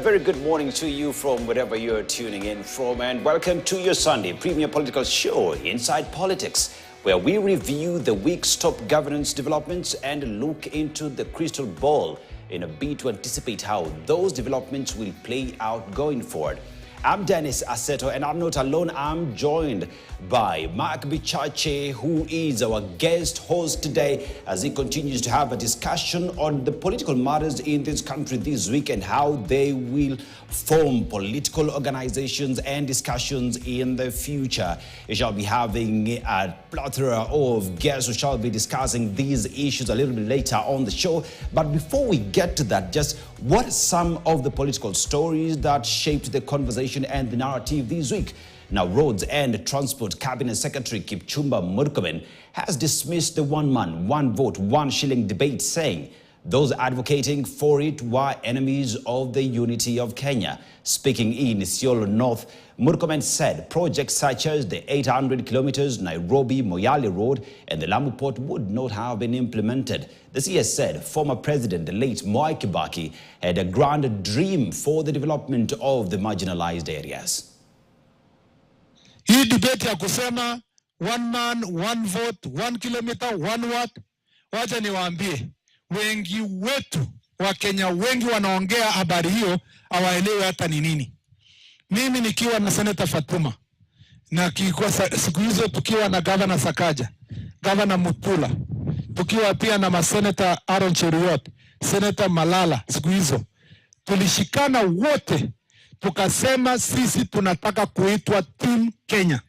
very good morning to you from wherever you're tuning in from, and welcome to your Sunday premier political show, Inside Politics, where we review the week's top governance developments and look into the crystal ball in a bid to anticipate how those developments will play out going forward. I'm Dennis Aseto, and I'm not alone. I'm joined by Mark Bichache, who is our guest host today, as he continues to have a discussion on the political matters in this country this week and how they will form political organizations and discussions in the future. We shall be having a plethora of guests who shall be discussing these issues a little bit later on the show. But before we get to that, just what are some of the political stories that shaped the conversation and the narrative this week? Now, Roads and Transport Cabinet Secretary Kipchumba Murkomen has dismissed the one man, one vote, one shilling debate, saying those advocating for it were enemies of the unity of Kenya. Speaking in Isiolo North, Murkomen said projects such as the 800 kilometers Nairobi-Moyale Road and the Lamu Port would not have been implemented. The CS said former President, the late Mwai Kibaki, had a grand dream for the development of the marginalized areas. Hii debate ya kusema one man, one vote, 1 kilometer, 1 watt, wacha niwaambie, wengi wetu wa Kenya wengi wanaongea habari hiyo hawaelewi hata ni nini. Mimi nikiwa na Senator Fatuma na kwa siku hizo tukiwa na Governor Sakaja, Governor Mutula, tukiwa pia na Senator Aaron Cheruiyot, Senator Malala, siku hizo tulishikana wote tukasema sisi tunataka kuitwa Team Kenya.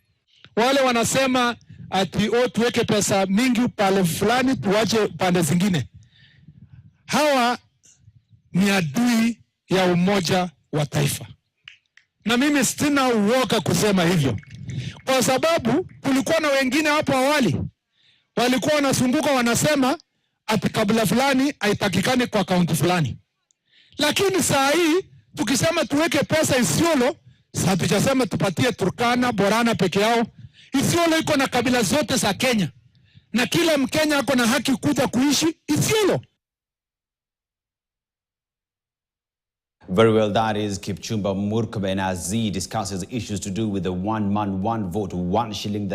Wale wanasema ati tuweke pesa mingi pale fulani tuache pande zingine. Hawa ni adui ya umoja wa taifa. Na mimi sina uoga kusema hivyo. Kwa sababu kulikuwa na wengine hapo awali walikuwa wanasumbuka wanasema ati kabla fulani haitakikani kwa kaunti fulani. Lakini saa hii tukisema tuweke pesa Isiolo, sasa tujasema tupatie Turkana, Borana peke yao. Isiolo iko na kabila zote za Kenya. Na kila Mkenya ako na haki kuja kuishi Isiolo. Very well, that is Kipchumba Murkomen as he discusses issues to do with the one man, one vote, one shilling.